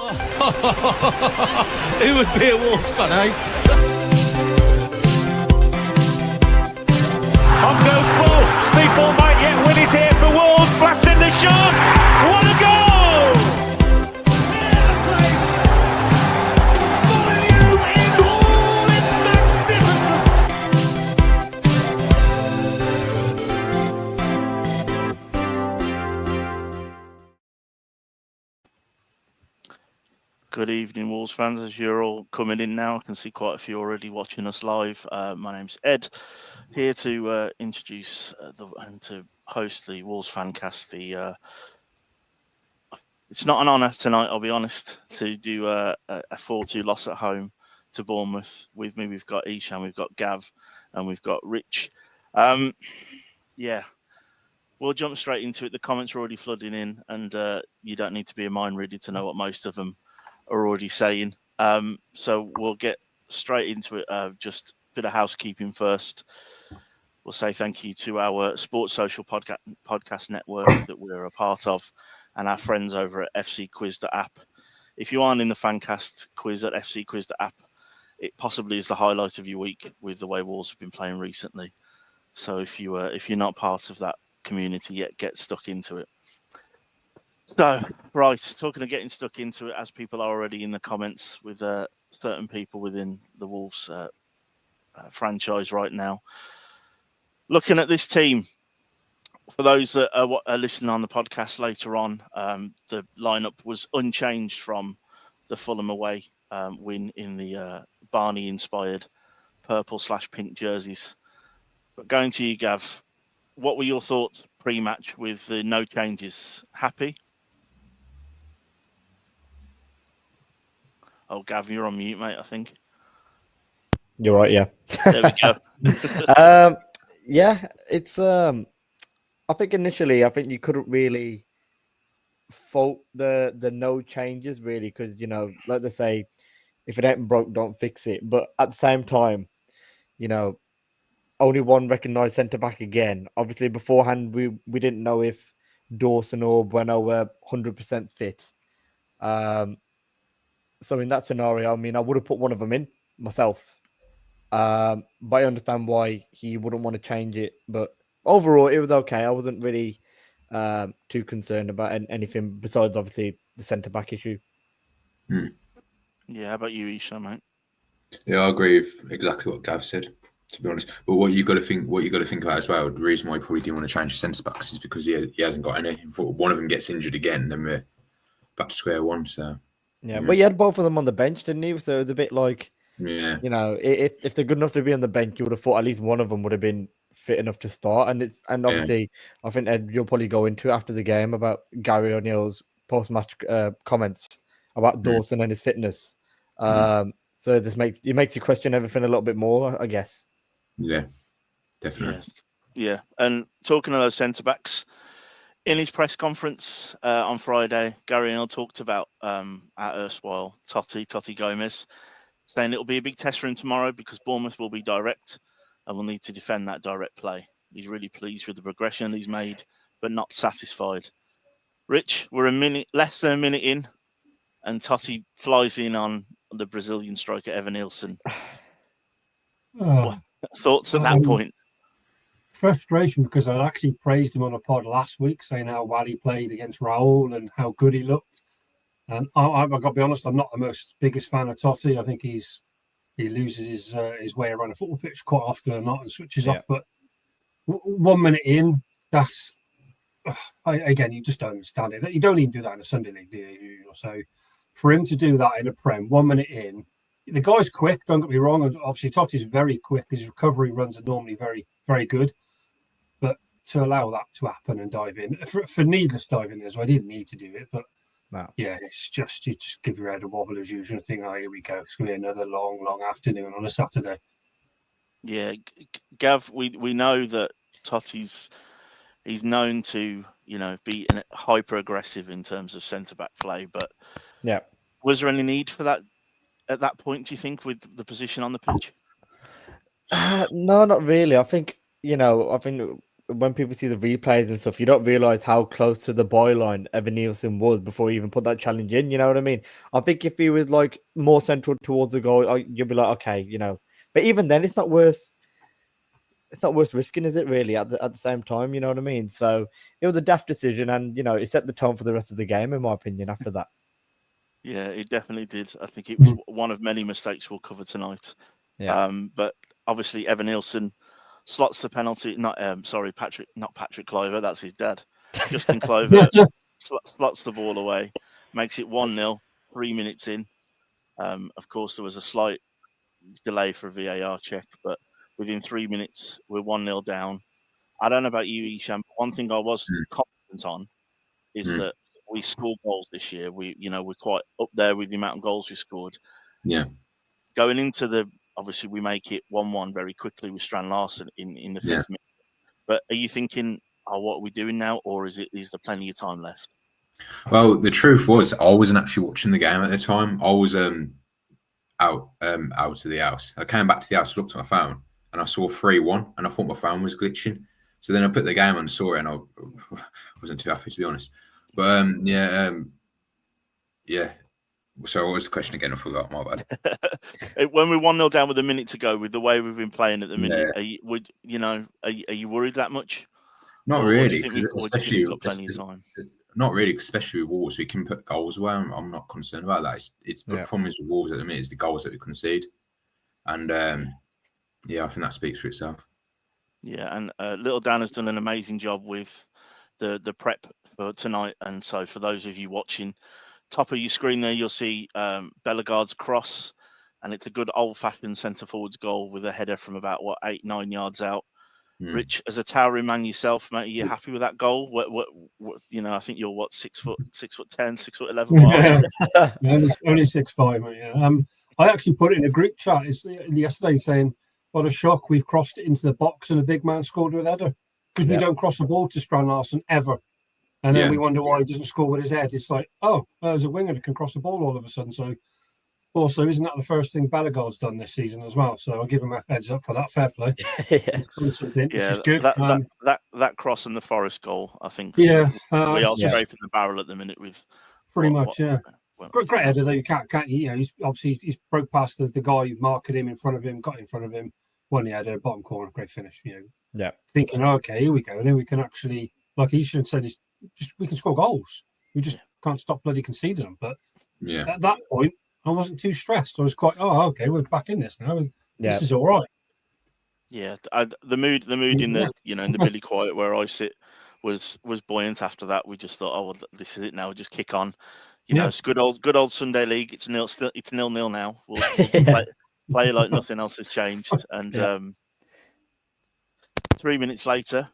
Who would be a Wolves fan, eh? On goes Bull. People might yet win it here for Wolves. Flash in the shot. What a goal! Good evening, Wolves fans. As you're all coming in now, I can see quite a few already watching us live. My name's Ed, here to introduce and to host the Wolves Fancast. It's not an honour tonight, I'll be honest, to do a 4-2 loss at home to Bournemouth. With me, we've got Ishan, we've got Gav, and we've got Rich. We'll jump straight into it. The comments are already flooding in, and you don't need to be a mind reader to know what most of them are already saying. So we'll get straight into it. Just a bit of housekeeping first. We'll say thank you to our Sports Social podcast network that we're a part of, and our friends over at FCQUIZ.APP. If you aren't in the Fancast quiz at FCQUIZ.APP, it possibly is the highlight of your week with the way Wolves have been playing recently. So if you're not part of that community yet, get stuck into it. So, right, talking of getting stuck into it, as people are already in the comments with certain people within the Wolves franchise right now. Looking at this team, for those that are listening on the podcast later on, the lineup was unchanged from the Fulham away win in the Barney-inspired purple/pink jerseys. But going to you, Gav, what were your thoughts pre-match with the no changes? Happy? Oh, Gav, you're on mute, mate, I think. You're right, yeah. There we go. It's I think initially you couldn't really fault the no changes really, because like they say, if it ain't broke, don't fix it. But at the same time, only one recognised centre back again. Obviously beforehand we didn't know if Dawson or Bueno were 100% fit. So in that scenario, I mean, I would have put one of them in myself. But I understand why he wouldn't want to change it. But overall, it was okay. I wasn't really too concerned about anything besides, obviously, the centre-back issue. Yeah, how about you, Isha, mate? Yeah, I agree with exactly what Gav said, to be honest. But what you got to think about as well, the reason why he probably didn't want to change the centre-backs is because he hasn't got any. If one of them gets injured again, then we're back to square one, so... Yeah, but he had both of them on the bench, didn't he? So it was a bit like, if they're good enough to be on the bench, you would have thought at least one of them would have been fit enough to start. And obviously, I think Ed, you'll probably go into it after the game about Gary O'Neill's post-match comments about Dawson and his fitness. So this makes you question everything a little bit more, I guess. Yeah, definitely. Yeah, and talking of those centre backs. In his press conference on Friday, Gary O'Neill talked about our erstwhile Totti Gomez, saying it'll be a big test for him tomorrow because Bournemouth will be direct and will need to defend that direct play. He's really pleased with the progression he's made, but not satisfied. Rich, we're less than a minute in, and Totti flies in on the Brazilian striker Evan Nilsson. Thoughts at that point? Frustration, because I'd actually praised him on a pod last week, saying how well he played against Raul and how good he looked. And I've got to be honest, I'm not the biggest fan of Totti. I think he loses his way around the football pitch quite often and switches off. But 1 minute in, that's again, you just don't understand it. You don't even do that in a Sunday league, do you? So for him to do that in a Prem, 1 minute in, the guy's quick. Don't get me wrong. And obviously, Totti's very quick. His recovery runs are normally very, very good. But to allow that to happen and dive in for needless diving as well, I didn't need to do it. But it's just you just give your head a wobble as usual. And think, oh, here we go. It's going to be another long afternoon on a Saturday. Yeah, Gav, we know that Totti's he's known to be hyper aggressive in terms of centre back play. But was there any need for that? At that point, do you think, with the position on the pitch? No, not really. I think when people see the replays and stuff, you don't realize how close to the byline Evan Nielsen was before he even put that challenge in. You know what I mean? I think if he was like more central towards the goal, you'd be like, okay, you know. But even then, it's not worth. It's not worth risking, is it? Really, at the same time, you know what I mean. So it was a daft decision, and you know, it set the tone for the rest of the game, in my opinion. After that, yeah, it definitely did. I think it was one of many mistakes we'll cover tonight. yeah. But obviously, Evan Nielsen slots the penalty. Not Patrick Clover. That's his dad. Justin Clover slots the ball away, makes it 1-0. 3 minutes in. Of course, there was a slight delay for a VAR check, but within 3 minutes, we're 1-0 down. I don't know about you, Isham, but one thing I was confident on is that we score goals this year. We're quite up there with the amount of goals we scored. Yeah. Going into obviously we make it 1-1 very quickly with Strand Larsen in the 5th minute. But are you thinking, what are we doing now? Or is there plenty of time left? Well, the truth was, I wasn't actually watching the game at the time. I was out of the house. I came back to the house, looked at my phone, and I saw 3-1, and I thought my phone was glitching. So then I put the game on, saw it, and I wasn't too happy, to be honest. But yeah. So what was the question again? I forgot. My bad. When we're 1-0 down with a minute to go, with the way we've been playing at the minute, are you worried that much? Not really, especially we've got plenty of time. Not really, especially with Wolves, we can put goals away. I'm not concerned about that. It's the problem is with Wolves at the minute is the goals that we concede, and I think that speaks for itself. Yeah, and Little Dan has done an amazing job with the prep for tonight, and so for those of you watching, top of your screen there, you'll see Bellegarde's cross, and it's a good old-fashioned centre-forwards goal with a header from about 8-9 yards out. Rich, as a towering man yourself, mate, are you happy with that goal? What I think you're 6'10", 6'11". Only 6'5", mate. Yeah. I actually put it in a group chat yesterday saying, "What a shock! We've crossed it into the box and a big man scored with a header because we don't cross the ball to Strand Larsen ever." And then we wonder why he doesn't score with his head. It's like, there's a winger that can cross the ball all of a sudden. So, also, isn't that the first thing Bellegarde's done this season as well? So I'll give him a heads up for that. Fair play. Which is good. That cross and the Forest goal, I think. We are scraping the barrel at the minute with. Pretty much, yeah. Great header though. You can't. He's broke past the guy, marked him in front of him, got in front of him, won the header, bottom corner, great finish. Thinking, okay, here we go, and then we can actually, like Ishan said, we can score goals. We just can't stop bloody conceding them. But at that point, I wasn't too stressed. I was quite, okay, we're back in this now, and this is all right. Yeah, the mood in the in the Billy Quiet where I sit was buoyant after that. We just thought, this is it now. We'll just kick on. It's good old Sunday league. It's 0-0 now. We'll play like nothing else has changed. And 3 minutes later,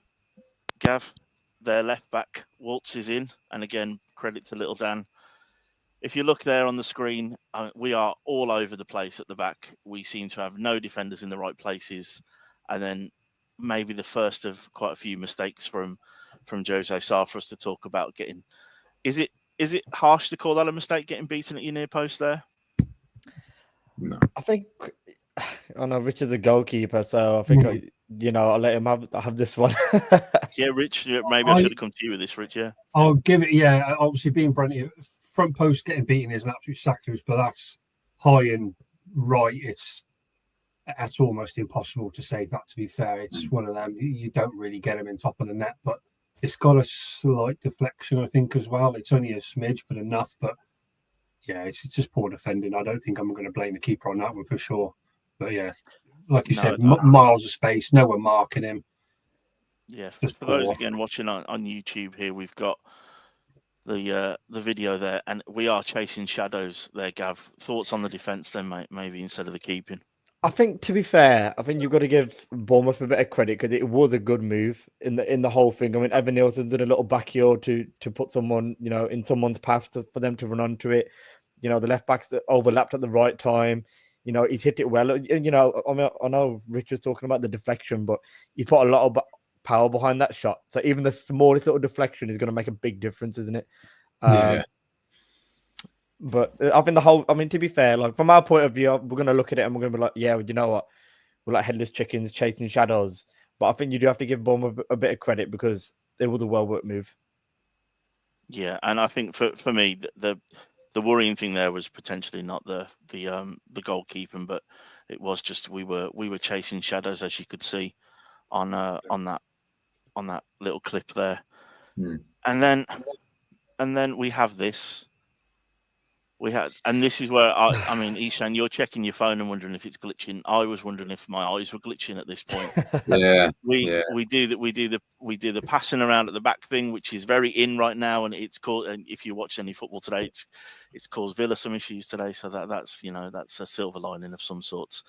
Gav, their left back, waltzes in, and again, credit to Little Dan. If you look there on the screen, we are all over the place at the back. We seem to have no defenders in the right places, and then maybe the first of quite a few mistakes from Jose Sarr for us to talk about getting. Is it harsh to call that a mistake, getting beaten at your near post there? No, I think I know Richard's a goalkeeper, so I think I'll let him have this one. Yeah, Rich. Maybe I should have come to you with this, Rich. Yeah, I'll give it. Yeah, obviously being Brent, front post getting beaten is an absolute sacrilege, but that's high and right. That's almost impossible to save that. To be fair, it's one of them. You don't really get him in top of the net, but it's got a slight deflection, I think, as well. It's only a smidge, but enough. But yeah, it's just poor defending. I don't think I'm going to blame the keeper on that one for sure. But yeah, like you said, miles of space, no one marking him. Yeah, just for those again watching on YouTube here, we've got the video there, and we are chasing shadows there. Gav, thoughts on the defence then, mate? Maybe instead of the keeping. I think, to be fair, you've got to give Bournemouth a bit of credit because it was a good move in the whole thing. I mean, Evan Nielsen did a little backheel to put someone, in someone's path for them to run onto it. The left backs overlapped at the right time. He's hit it well. I know Rich was talking about the deflection, but he put a lot of power behind that shot. So even the smallest little deflection is going to make a big difference, isn't it? But I think to be fair, like from our point of view, we're going to look at it and we're going to be like, yeah, you know what? We're like headless chickens chasing shadows. But I think you do have to give Bournemouth a bit of credit because it was a well-worked move. Yeah, and I think for me, the worrying thing there was potentially not the goalkeeping, but it was just we were chasing shadows, as you could see on that little clip there. And then we have this. And this is where I mean, Ishan, you're checking your phone and wondering if it's glitching. I was wondering if my eyes were glitching at this point. We do the passing around at the back thing, which is very in right now, and it's called. And if you watch any football today, it's caused Villa some issues today. So that's that's a silver lining of some sorts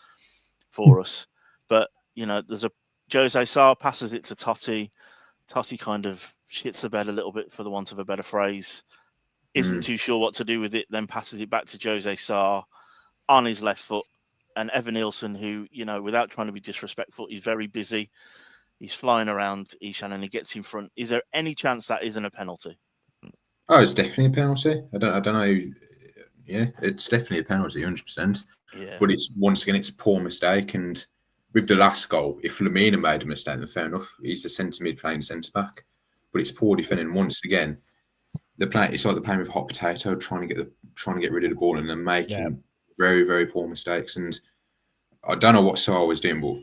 for us. But there's a Jose Sarr passes it to Totti. Totti kind of shits the bed a little bit, for the want of a better phrase. Isn't too sure what to do with it, then passes it back to Jose Sarr on his left foot. And Evan Nielsen, who, without trying to be disrespectful, he's very busy. He's flying around Ishan and he gets in front. Is there any chance that isn't a penalty? Oh, it's definitely a penalty. I don't know. Yeah, it's definitely a penalty, 100%. Yeah. But once again, it's a poor mistake. And with the last goal, if Lamina made a mistake, then fair enough. He's the centre mid playing centre back. But it's poor defending once again. It's like they're playing with hot potato, trying to get rid of the ball, and then making very, very poor mistakes. And I don't know what Sarr was doing, but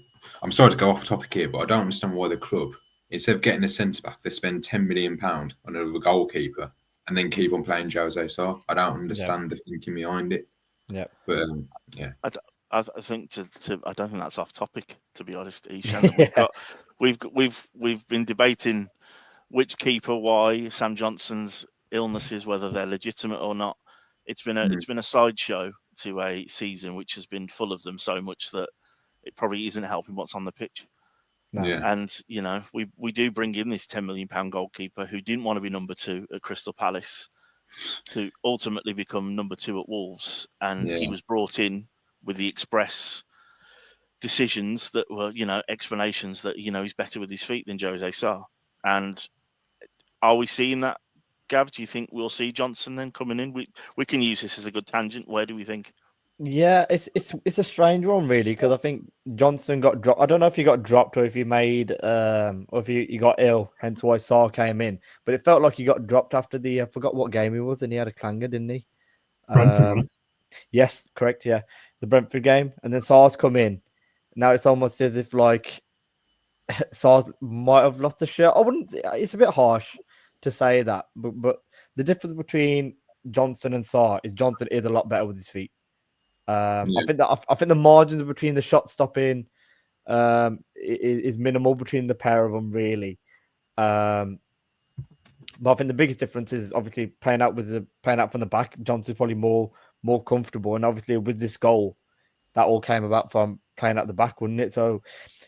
I'm sorry to go off topic here, but I don't understand why the club, instead of getting a centre back, they spend £10 million on another goalkeeper and then keep on playing Jose Sarr. I don't understand the thinking behind it. Yeah, but I think I don't think that's off topic, to be honest, Ishan. We've been debating which keeper, why, Sam Johnson's illnesses, whether they're legitimate or not. It's been a sideshow to a season which has been full of them so much that it probably isn't helping what's on the pitch. No. Yeah. And we do bring in this £10 million goalkeeper who didn't want to be number 2 at Crystal Palace to ultimately become number 2 at Wolves, and he was brought in with the express decisions that were explanations that he's better with his feet than Jose Sarr. And are we seeing that, Gav? Do you think we'll see Johnson then coming in? We can use this as a good tangent. Where do we think? Yeah, it's a strange one, really, because I think Johnson got dropped. I don't know if he got dropped or if he made or if he got ill, hence why Sarr came in. But it felt like he got dropped after I forgot what game he was, and he had a clanger, didn't he? Brentford, yes, correct, yeah, the Brentford game, and then Sarr's come in. Now it's almost as if like Sarr might have lost the shirt. I wouldn't. It's a bit harsh to say that, but the difference between Johnson and Sarr is Johnson is a lot better with his feet. I think the margins between the shot stopping is minimal between the pair of them, really. But I think the biggest difference is obviously playing out from the back. Johnson's probably more comfortable, and obviously with this goal, that all came about from playing out the back, wouldn't it? So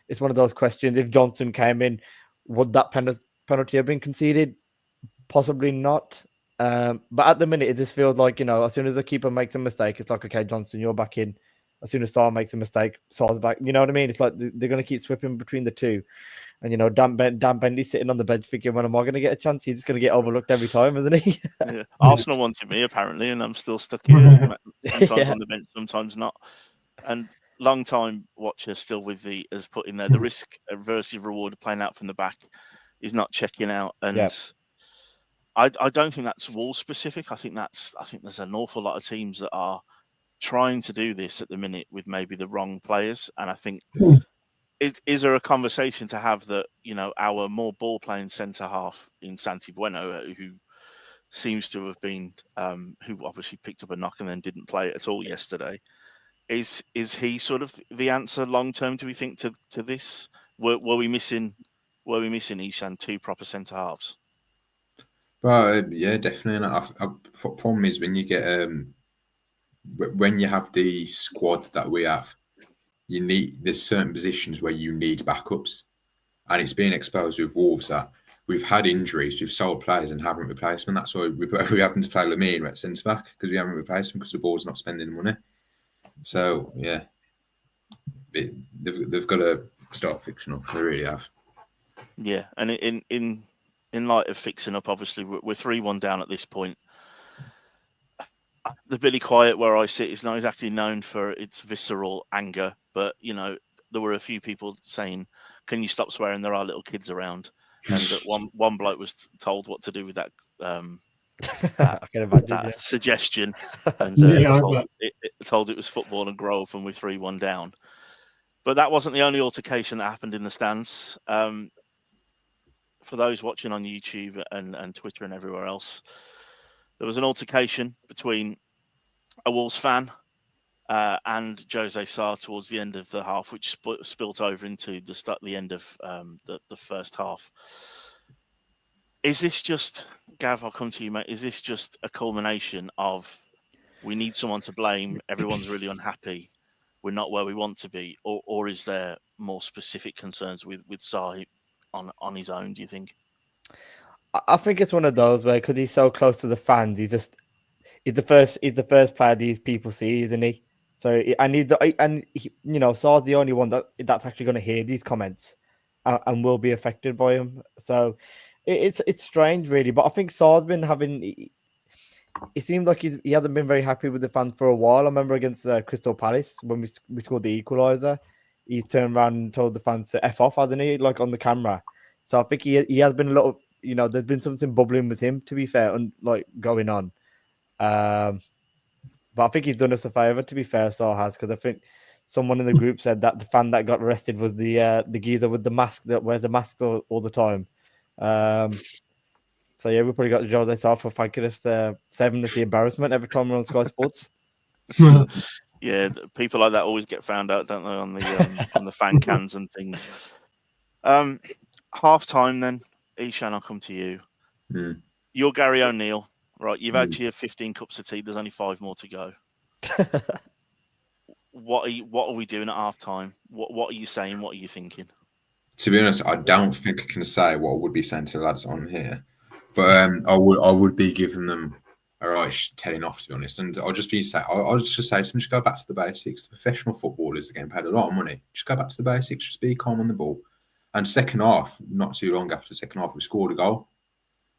it's one of those questions. If Johnson came in, would that penalty have been conceded? Possibly not. But at the minute, it just feels like, as soon as the keeper makes a mistake, it's like, okay, Johnson, you're back in. As soon as Sarr makes a mistake, Sarr's back. You know what I mean? It's like they're going to keep swapping between the two. And, Dan Bentley's sitting on the bench thinking, when am I going to get a chance? He's just going to get overlooked every time, isn't he? Yeah. Arsenal wanted me, apparently, and I'm still stuck here. Sometimes on the bench, sometimes not. And long-time watcher still has put in there the risk versus reward of playing out from the back is not checking out. And I don't think that's Wolves specific. I think there's an awful lot of teams that are trying to do this at the minute with maybe the wrong players. And I think is there a conversation to have that, our more ball playing centre half in Santi Bueno, who seems to have been who obviously picked up a knock and then didn't play at all yesterday. Is he sort of the answer long term, do we think, to this? Were we missing Ishan 2 proper centre halves? But yeah, definitely. And problem is when you get when you have the squad that we have, there's certain positions where you need backups, and it's being exposed with Wolves that we've had injuries, we've sold players and haven't replaced them. That's why we're having to play Lamine at centre back, because we haven't replaced them because the ball's not spending money. So yeah, they've got to start fixing up. They really have. Yeah, and in light of fixing up, obviously we're 3-1 down at this point. The Billy Quiet, where I sit, is not exactly known for its visceral anger, but there were a few people saying can you stop swearing? There are little kids around. And one bloke was told what to do with that I can imagine that suggestion, and told it was football and grow up, and we 3-1 down. But that wasn't the only altercation that happened in the stands. For those watching on YouTube and Twitter and everywhere else, there was an altercation between a Wolves fan and Jose Sarr towards the end of the half, which spilt over into the end of the first half. Is this just, Gav, I'll come to you, mate, is this just a culmination of we need someone to blame, everyone's really unhappy, we're not where we want to be, or is there more specific concerns with Sarr on his own, do you think? I think it's one of those where, because he's so close to the fans, he's the first player these people see, isn't he? So Sarr's the only one that's actually going to hear these comments and will be affected by him. So it's strange, really. But I think Sarr's been having. It seemed like he hasn't been very happy with the fans for a while. I remember against Crystal Palace when we scored the equaliser, he's turned around and told the fans to F off, hasn't he? Like on the camera. So I think he has been a lot of, there's been something bubbling with him, to be fair, and like going on. But I think he's done us a favour, to be fair, Sarr has, because I think someone in the group said that the fan that got arrested was the geezer with the mask that wears the mask all the time. So yeah, we probably got the Jose Sarr for thanking us, saving us the embarrassment every time we're on Sky Sports. Yeah, people like that always get found out, don't they, on the fan cans and things. Half time then, Ishan, I'll come to you. You're Gary O'Neill, right? You've had your 15 cups of tea. There's only 5 more to go. What are we doing at half time? What are you saying? What are you thinking? To be honest, I don't think I can say what I would be saying to the lads on here, but I would be giving them a right telling off, to be honest. And I'll just say to them, just go back to the basics. The professional footballers are getting paid a lot of money. Just go back to the basics. Just be calm on the ball. And second half, not too long after the second half, we scored a goal.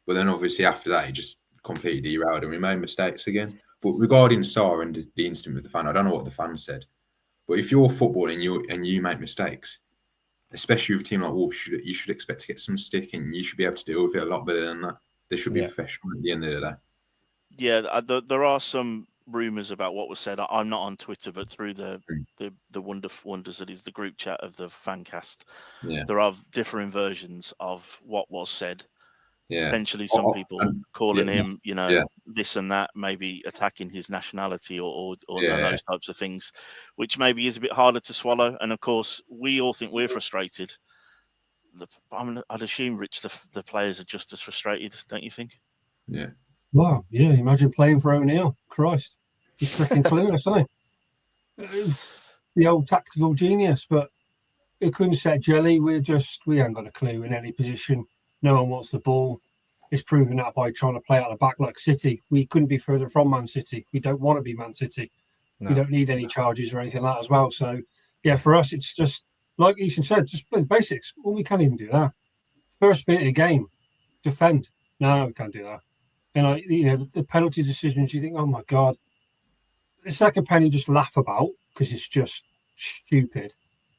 But then obviously after that, he just completely derailed and we made mistakes again. But regarding Sarr and the incident with the fan, I don't know what the fan said. But if you're footballing and you make mistakes, especially with a team like Wolves, you should expect to get some stick and you should be able to deal with it a lot better than that. They should be professional at the end of the day. Yeah, there are some rumours about what was said. I'm not on Twitter, but through the wonders that is the group chat of the Fancast, there are different versions of what was said. Yeah. Potentially some people calling him, this and that, maybe attacking his nationality or those types of things, which maybe is a bit harder to swallow. And of course, we all think we're frustrated. I'd assume, Rich, the players are just as frustrated, don't you think? Yeah. Wow, yeah. Imagine playing for O'Neill. Christ. He's freaking clueless, isn't he? The old tactical genius, but it couldn't set jelly. We haven't got a clue in any position. No one wants the ball. It's proven that by trying to play out the back like City. We couldn't be further from Man City. We don't want to be Man City. No. We don't need any charges or anything like that as well. So, yeah, for us, it's just, like Ethan said, just play the basics. Well, we can't even do that. First minute of the game, defend. No, we can't do that. And, the penalty decisions, you think, oh, my God. The second penny you just laugh about because it's just stupid.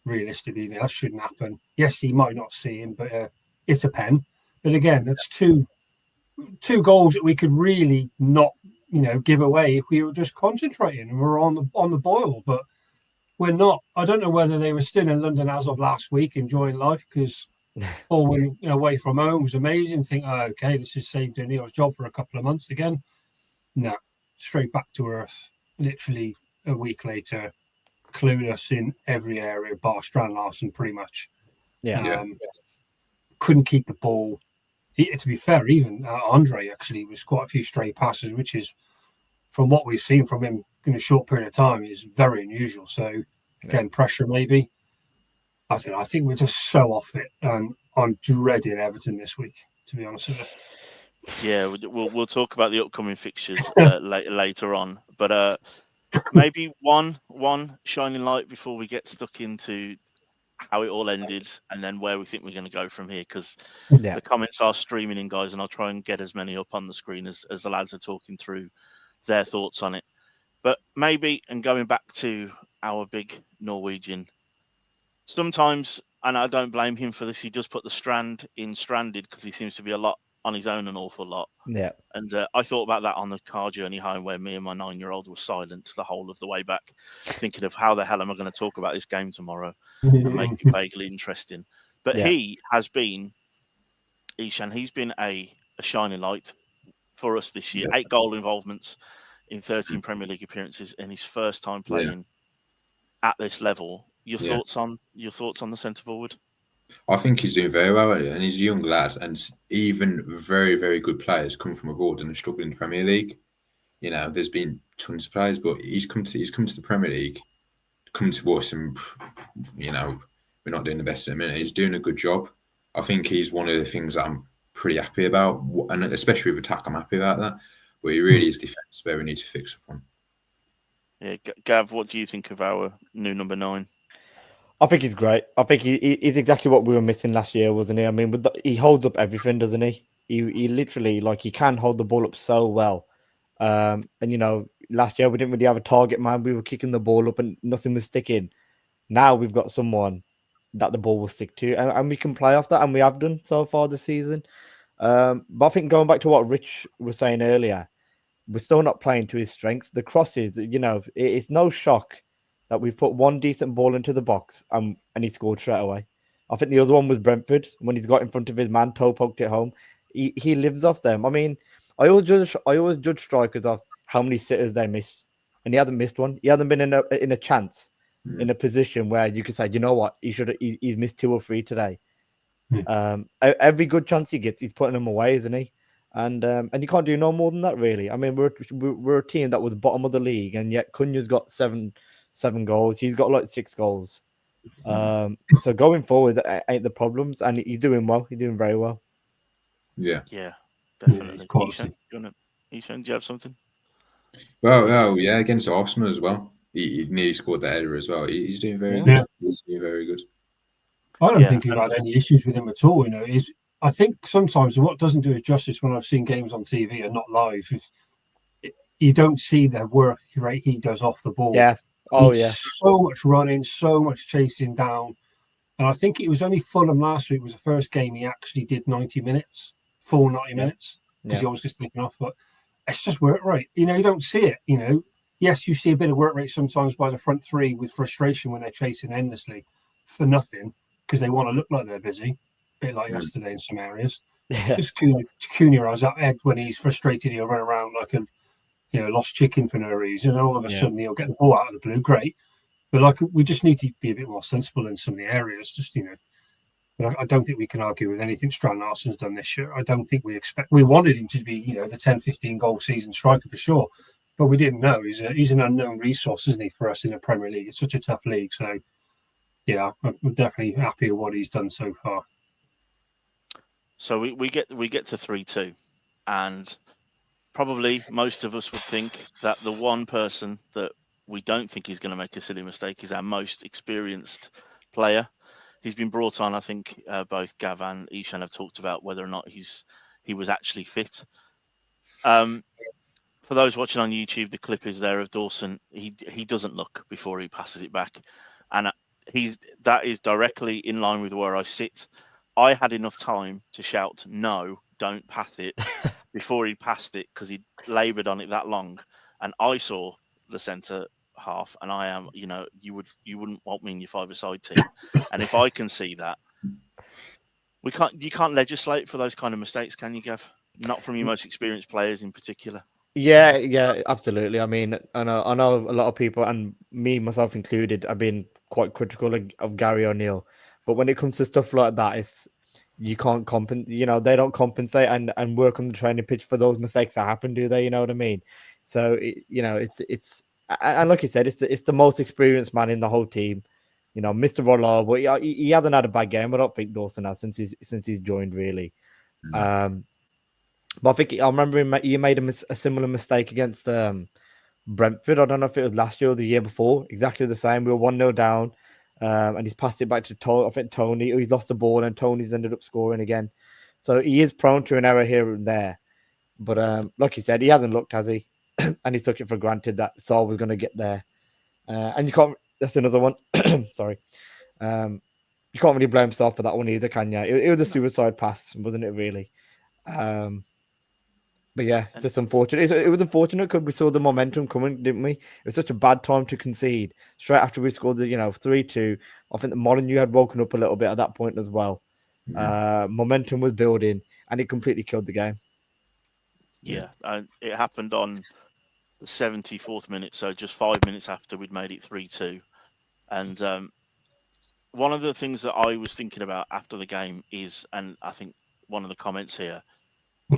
Realistically, that shouldn't happen. Yes, he might not see him, but it's a pen. But again, that's two goals that we could really not, give away if we were just concentrating and we're on the boil. But we're not. I don't know whether they were still in London as of last week, enjoying life because falling away from home was amazing. Think, okay, this has saved O'Neill's job for a couple of months again. No, straight back to earth. Literally a week later, clueless in every area, bar Strand Larsen, pretty much. Couldn't keep the ball. To be fair, even Andre actually was quite a few stray passes, which is, from what we've seen from him in a short period of time, is very unusual. So, again, pressure maybe. I don't know. I think we're just so off it, and I'm dreading Everton this week, to be honest with you. Yeah, we'll talk about the upcoming fixtures later on, but maybe one shining light before we get stuck into how it all ended and then where we think we're going to go from here, because the comments are streaming in, guys, and I'll try and get as many up on the screen as the lads are talking through their thoughts on it. But maybe, and going back to our big Norwegian, sometimes and I don't blame him for this. He does put the Strand in Stranded because he seems to be a lot on his own, an awful lot. Yeah. And I thought about that on the car journey home, where me and my 9-year-old were silent the whole of the way back, thinking of how the hell am I going to talk about this game tomorrow and make it vaguely interesting. But he has been, Ishan, he's been a shining light for us this year. 8 goal involvements in 13 Premier League appearances in his first time playing at this level. Your thoughts on the centre forward? I think he's doing very well at it, and he's a young lad, and even very, very good players come from abroad and are struggling in the Premier League. You know, there's been tons of players, but he's come to the Premier League, come to us, and you know, we're not doing the best in a minute. He's doing a good job. I think he's one of the things that I'm pretty happy about, and especially with attack, I'm happy about that. But he really is defence where we need to fix up on. Yeah, Gav, what do you think of our new number 9? I think he's great. I think he's exactly what we were missing last year, wasn't he? I mean, he holds up everything, doesn't he? He literally, like, he can hold the ball up so well. And, you know, last year we didn't really have a target man. We were kicking the ball up and nothing was sticking. Now we've got someone that the ball will stick to, and we can play off that, and we have done so far this season. But I think going back to what Rich was saying earlier, we're still not playing to his strengths. The crosses, you know, it's no shock that we've put one decent ball into the box and he scored straight away. I think the other one was Brentford when he's got in front of his man, toe poked it home. He lives off them. I mean, I always judge strikers off how many sitters they miss, and he hasn't missed one. He hasn't been in a chance, in a position where you could say, you know what, he's missed 2 or 3 today. Every good chance he gets, he's putting them away, isn't he? And you can't do no more than that, really. I mean, we're a team that was bottom of the league, and yet Cunha's got seven goals. He's got like 6 goals. So going forward, that ain't the problems, and he's doing well. He's doing very well. Yeah, definitely. Ishan, do you have something? Well, yeah, against Arsenal as well. He nearly scored that header as well. He's doing very good. He's doing very good. I don't think we've had any issues with him at all. You know, I think sometimes what doesn't do it justice when I've seen games on TV and not live is you don't see the work rate he does off the ball. Yeah. So much running, so much chasing down. And I think it was only Fulham last week was the first game he actually did 90 minutes, full 90 minutes, because he always gets taken off. But it's just work rate. You know, you don't see it, you know. Yes, you see a bit of work rate sometimes by the front 3 with frustration when they're chasing endlessly for nothing because they want to look like they're busy, a bit like yesterday in some areas. Because Cunha has that head when he's frustrated, he'll run around like a lost chicken for no reason, and all of a sudden he'll get the ball out of the blue. Great, but like we just need to be a bit more sensible in some of the areas. Just but I don't think we can argue with anything Strand Larsen's done this year. I don't think we wanted him to be the 10-15 goal season striker for sure, but we didn't know he's an unknown resource, isn't he, for us in the Premier League? It's such a tough league, so yeah, I'm definitely happy with what he's done so far. So we get to 3-2, and probably most of us would think that the one person that we don't think is going to make a silly mistake is our most experienced player. He's been brought on. I think both Gav and Ishan have talked about whether or not he was actually fit. For those watching on YouTube, the clip is there of Dawson. He doesn't look before he passes it back, and that is directly in line with where I sit. I had enough time to shout, "No, don't pass it," before he passed it because he laboured on it that long. And I saw the centre half, and I am, you wouldn't want me in your 5-a-side team. And if I can see that, you can't legislate for those kind of mistakes, can you, Gav? Not from your most experienced players in particular. Yeah, absolutely. I mean, I know a lot of people, and me myself included, have been quite critical of Gary O'Neill. But when it comes to stuff like that, you can't compensate. They don't compensate and work on the training pitch for those mistakes that happen, do they? You know what I mean? So it's and like you said, it's the most experienced man in the whole team. Mr. Rollo, he hasn't had a bad game. I don't think Dawson has since he's joined, really. But I think I remember he made a similar mistake against Brentford. I don't know if it was last year or the year before. Exactly the same. We were 1-0 down. And he's passed it back to Tony. He's lost the ball, and Tony's ended up scoring again. So he is prone to an error here and there. But like you said, he hasn't looked, has he? And he's took it for granted that Saul was going to get there. And you can't. That's another one. Sorry. you can't really blame yourself for that one either, can you? It was a suicide pass, wasn't it? Really. But yeah, it's just unfortunate. It was unfortunate because we saw the momentum coming, didn't we? It was such a bad time to concede straight after we scored the 3-2. I think the Molyneux had woken up a little bit at that point as well. Momentum was building, and it completely killed the game. Yeah, it happened on the 74th minute, so just 5 minutes after we'd made it 3-2. And one of the things that I was thinking about after the game is, and I think one of the comments here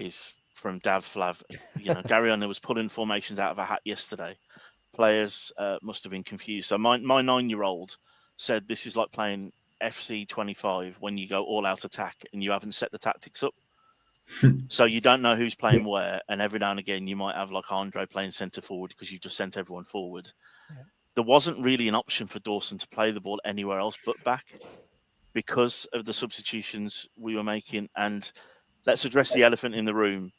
is from Dav Flav. Gary O'Neill was pulling formations out of a hat yesterday. Players must have been confused. So my 9-year-old said this is like playing FC25 when you go all out attack and you haven't set the tactics up. So you don't know who's playing where, and every now and again you might have like Andre playing centre forward because you've just sent everyone forward. Yeah. There wasn't really an option for Dawson to play the ball anywhere else but back because of the substitutions we were making. And let's address the elephant in the room.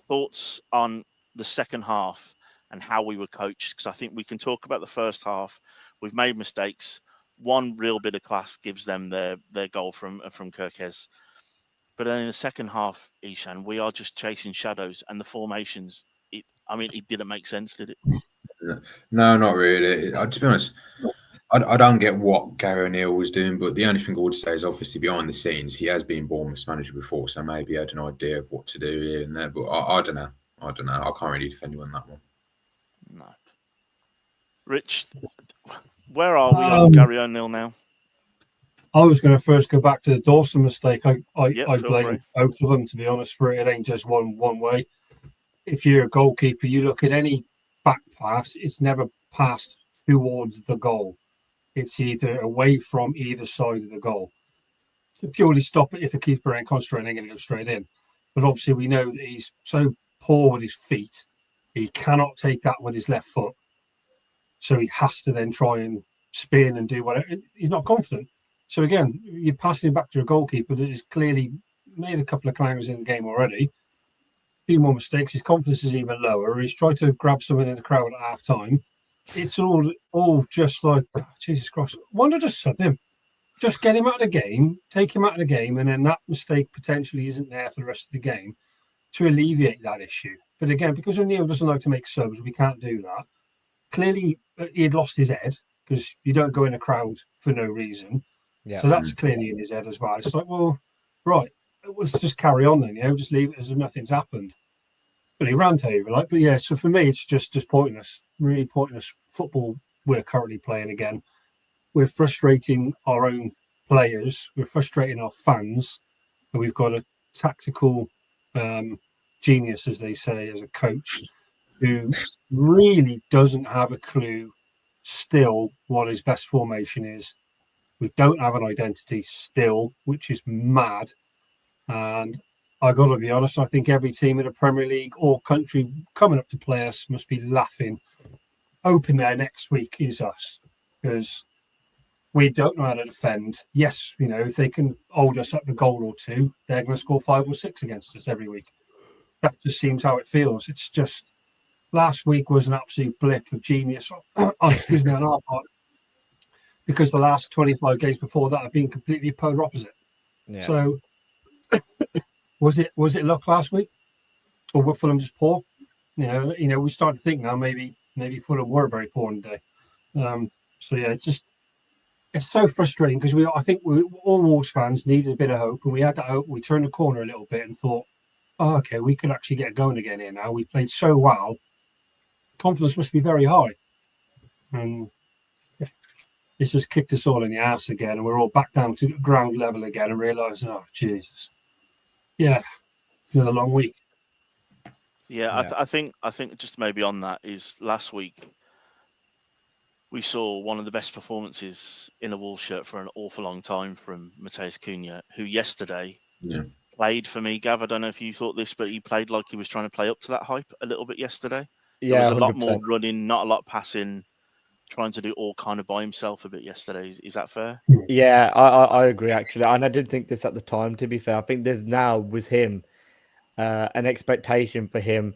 Thoughts on the second half and how we were coached? Because I think we can talk about the first half. We've made mistakes. One real bit of class gives them their goal from Kirkes. But then in the second half, Ishan, we are just chasing shadows, and the formations, it didn't make sense, did it? No, not really. To be honest, I don't get what Gary O'Neill was doing, but the only thing I would say is obviously behind the scenes, he has been Bournemouth's manager before, so maybe he had an idea of what to do here and there, but I don't know. I can't really defend you on that one. No. Rich, where are we on Gary O'Neill now? I was going to first go back to the Dawson mistake. I blame both of them, to be honest, for it. It ain't just one way. If you're a goalkeeper, you look at any back pass, it's never passed towards the goal. It's either away from either side of the goal. To purely stop it, if the keeper ain't concentrating, going to go straight in. But obviously we know that he's so poor with his feet, he cannot take that with his left foot. So he has to then try and spin and do whatever. He's not confident. So again, you're passing him back to a goalkeeper that has clearly made a couple of clangers in the game already. A few more mistakes. His confidence is even lower. He's tried to grab someone in the crowd at half time. It's all just like, oh, Jesus Christ. Why not just sub him? Just get him out of the game, take him out of the game, and then that mistake potentially isn't there for the rest of the game to alleviate that issue. But again, because O'Neill doesn't like to make subs, we can't do that. Clearly, he had lost his head because you don't go in a crowd for no reason. Yeah. So that's clearly in his head as well. It's like, well, right, let's just carry on then, just leave it as if nothing's happened. But he ran over, but yeah, so for me, it's just pointless, really pointless football we're currently playing again. We're frustrating our own players, we're frustrating our fans, and we've got a tactical genius, as they say, as a coach, who really doesn't have a clue still what his best formation is. We don't have an identity still, which is mad. And I got to be honest, I think every team in the Premier League or country coming up to play us must be laughing. Hoping there next week is us, because we don't know how to defend. Yes, if they can hold us up a goal or two, they're going to score 5 or 6 against us every week. That just seems how it feels. It's just, last week was an absolute blip of genius on our part. Because the last 25 games before that have been completely polar opposite. Yeah. So, was it luck last week, or were Fulham just poor? We start to think now maybe Fulham were very poor in the day. So yeah, it's so frustrating because I think all Wolves fans needed a bit of hope, and we had that hope. We turned the corner a little bit and thought, oh, okay, we could actually get going again here now. We played so well, confidence must be very high, and it's just kicked us all in the ass again, and we're all back down to ground level again and realise, oh, Jesus. Yeah, another long week. Yeah. I think just maybe on that is last week we saw one of the best performances in a Wolves shirt for an awful long time from Mateus Cunha, who yesterday played for me. Gav, I don't know if you thought this, but he played like he was trying to play up to that hype a little bit yesterday. Yeah, there was a 100%. Lot more running, not a lot passing, trying to do all kind of by himself a bit yesterday. Is that fair? Yeah, I agree, actually. And I did think this at the time, to be fair. I think there's now with him an expectation for him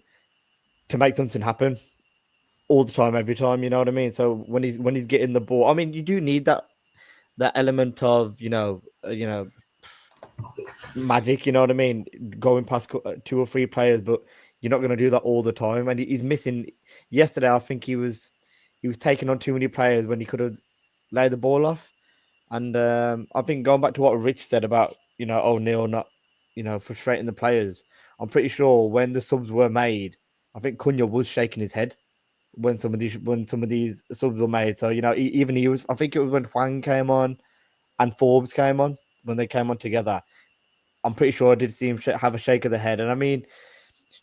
to make something happen all the time, every time, you know what I mean? So when he's getting the ball, I mean, you do need that that element of magic. You know what I mean? Going past 2 or 3 players, but you're not going to do that all the time. And he's missing. Yesterday, I think he was taking on too many players when he could have laid the ball off. And I think going back to what Rich said about O'Neill not frustrating the players, I'm pretty sure when the subs were made, I think Cunha was shaking his head when some of these subs were made. So even he was. I think it was when Hwang came on and Forbes came on, when they came on together. I'm pretty sure I did see him have a shake of the head. And I mean,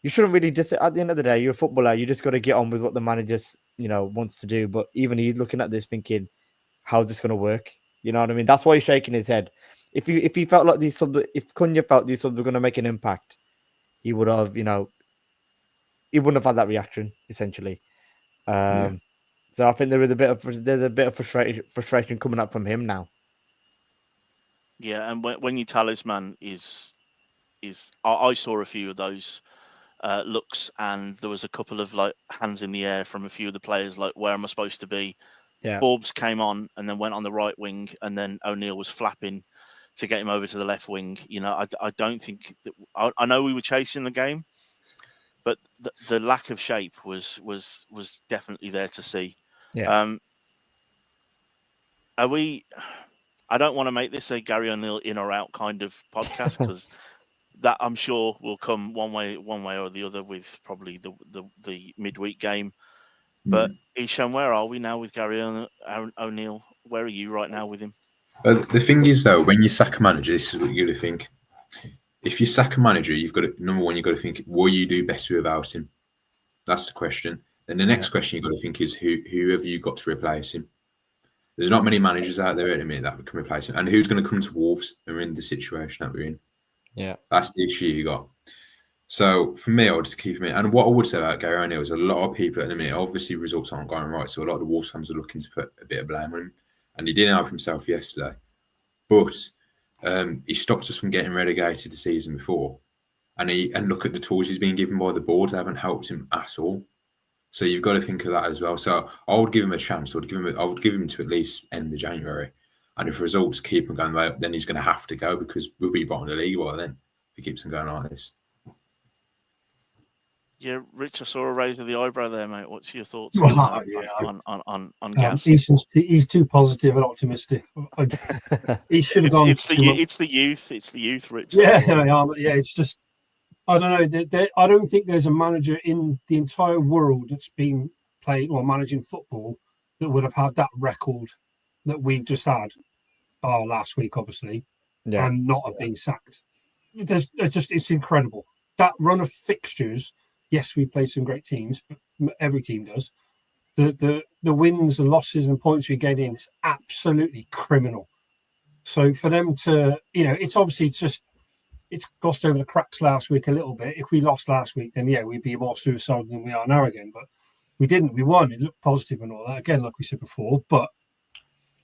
you shouldn't really just, at the end of the day, you're a footballer. You just got to get on with what the manager wants to do. But even he's looking at this thinking, how's this going to work? You know what I mean? That's why he's shaking his head. If he felt like these subs, if Cunha felt these subs were going to make an impact, he would have, he wouldn't have had that reaction, essentially. So I think there's a bit of frustration coming up from him now. Yeah, and when your talisman is I saw a few of those looks, and there was a couple of like hands in the air from a few of the players, like, where am I supposed to be? Yeah. Forbes came on and then went on the right wing, and then O'Neill was flapping to get him over to the left wing. I don't think that, I know we were chasing the game, but the lack of shape was definitely there to see. Yeah. Are we? I don't want to make this a Gary O'Neill in or out kind of podcast, because that, I'm sure, will come one way or the other with probably the midweek game. But Isham, where are we now with Gary O'Neill? Where are you right now with him? The thing is, though, when you sack a manager, this is what you got to think. If you sack a manager, you've got to, number one, you've got to think, will you do better without him? That's the question. And the next question you've got to think is, who have you got to replace him? There's not many managers out there at the minute that can replace him. And who's going to come to Wolves and we're in the situation that we're in? Yeah. That's the issue you got. So for me, I would just keep him in. And what I would say about Gary O'Neill is a lot of people at the minute, obviously results aren't going right. So a lot of the Wolves fans are looking to put a bit of blame on him. And he didn't help himself yesterday. But he stopped us from getting relegated the season before. And look at the tools he's been given by the board. They haven't helped him at all. So you've got to think of that as well. So I would give him a chance. I would give him to at least end of January. And if results keep on going right, then he's going to have to go, because we'll be bottom of the league by then if he keeps on going like this. Yeah, Rich, I saw a raise of the eyebrow there, mate. What's your thoughts on Gas? He's too positive and optimistic. He should have gone. It's the youth, Rich. Yeah, it's just, I don't know. I don't think there's a manager in the entire world that's been playing or managing football that would have had that record that we've just had, last week, obviously, and not have been sacked. It's incredible. That run of fixtures. Yes, we play some great teams, but every team does. The wins and losses and points we get in is absolutely criminal. So for them to, it's obviously it's glossed over the cracks last week a little bit. If we lost last week, then we'd be more suicidal than we are now again. But we didn't. We won. It looked positive and all that. Again, like we said before. But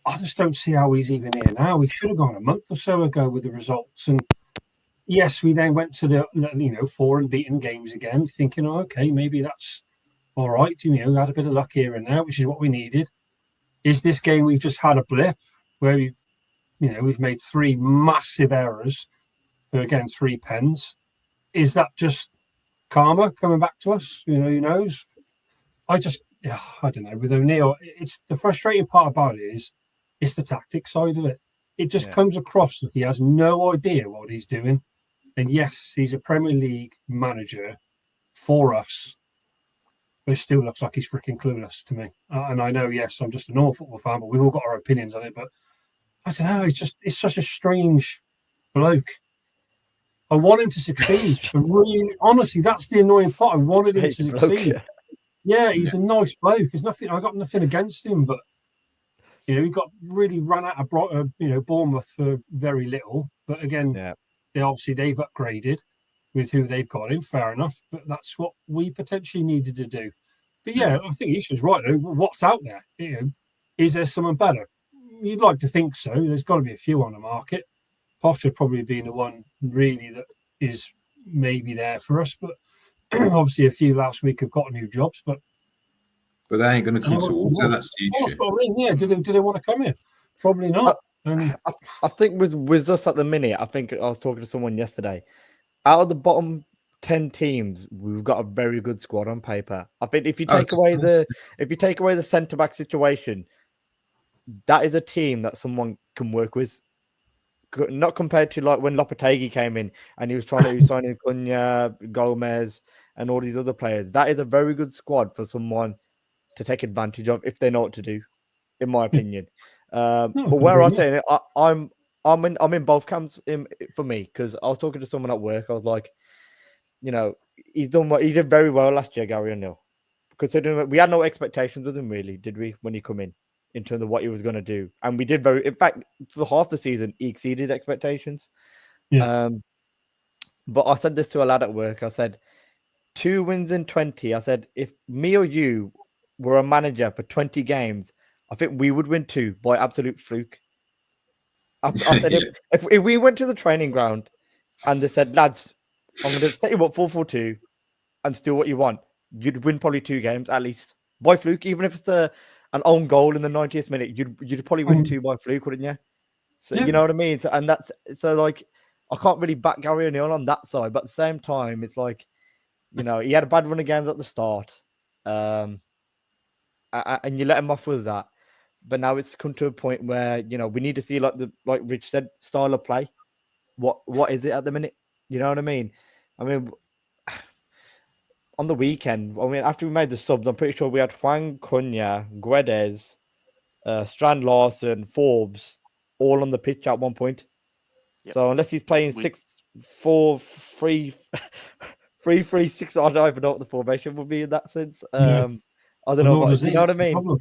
I just don't see how he's even here now. We should have gone a month or so ago with the results. And yes, we then went to the 4 unbeaten games again, thinking, okay, maybe that's all right. We had a bit of luck here and there, which is what we needed. Is this game we've just had a blip where we've made 3 massive errors for, again, 3 pens? Is that just karma coming back to us? Who knows? I don't know. With O'Neill, it's the frustrating part about it is it's the tactic side of it. It just comes across like he has no idea what he's doing. And yes, he's a Premier League manager for us, but it still looks like he's freaking clueless to me. And I know, yes, I'm just a normal football fan, but we've all got our opinions on it. But I don't know. It's such a strange bloke. I want him to succeed. Really, honestly, that's the annoying part. I wanted him to succeed. Yeah, he's a nice bloke. I got nothing against him, but he got really run out of Bournemouth for very little. But again, they've upgraded with who they've got in. Fair enough, but that's what we potentially needed to do. But I think Isha's right though. What's out there? Is there someone better? You'd like to think so. There's got to be a few on the market. Potter probably being the one really that is maybe there for us, but obviously a few last week have got new jobs, but they ain't going to come to Wolves. That's the issue. Do they want to come here? Probably not. And I think with us at the minute, I think I was talking to someone yesterday. Out of the bottom 10 teams, we've got a very good squad on paper. I think if you take away the centre back situation, that is a team that someone can work with. Not compared to like when Lopetegui came in and he was trying to sign in Cunha, Gomez, and all these other players. That is a very good squad for someone to take advantage of if they know what to do, in my opinion. But where I say it, I'm in both camps for me, because I was talking to someone at work. I was like, he did very well last year, Gary O'Neill. Considering that we had no expectations with him, really, did we, when he come in terms of what he was going to do? And we did in fact, for half the season, he exceeded expectations. Yeah. But I said this to a lad at work. I said, 2 wins in 20. I said, if me or you were a manager for 20 games, I think we would win 2 by absolute fluke. I said, if we went to the training ground and they said, lads, I'm going to set you up 4-4-2 and steal what you want, you'd win probably 2 games at least by fluke. Even if it's an own goal in the 90th minute, you'd probably win 2 by fluke, wouldn't you? So you know what I mean? So, and like, I can't really back Gary O'Neill on that side, but at the same time, it's like, he had a bad run of games at the start, and you let him off with that. But now it's come to a point where we need to see, like Rich said, style of play. What is it at the minute? You know what I mean? I mean, on the weekend, after we made the subs, I'm pretty sure we had Juan, Cunha, Guedes, Strand Larsen, Forbes, all on the pitch at one point. Yep. So unless he's playing 6-4-3, 3-3-6, I don't even know what the formation would be in that sense. I don't know, but you know what I mean?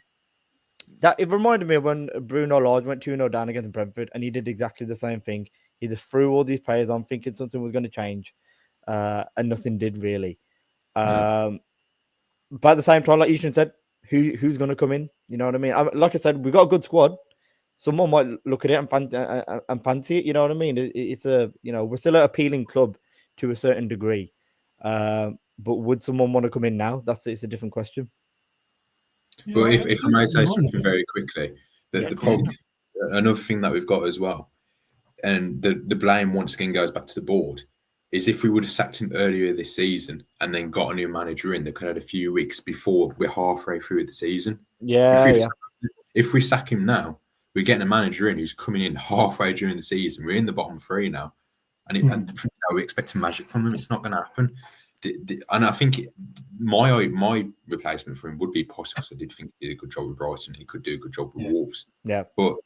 That it reminded me of when Bruno Lage went 2-0 down against Brentford, and he did exactly the same thing. He just threw all these players on, thinking something was going to change, and nothing did really. But at the same time, like Ishan said, who's going to come in? You know what I mean? Like I said, we've got a good squad. Someone might look at it and fancy it. You know what I mean? It's we're still an appealing club to a certain degree. But would someone want to come in now? It's a different question. But if I may say something very quickly, the problem, another thing that we've got as well, and the blame once again goes back to the board, is if we would have sacked him earlier this season and then got a new manager in that could have had a few weeks before we're halfway through the season. If we sack him now, we're getting a manager in who's coming in halfway during the season. We're in the bottom 3 now, and we expect a magic from him. It's not going to happen. And I think my replacement for him would be Poss, because I did think he did a good job with Brighton and he could do a good job with Wolves. Yeah. But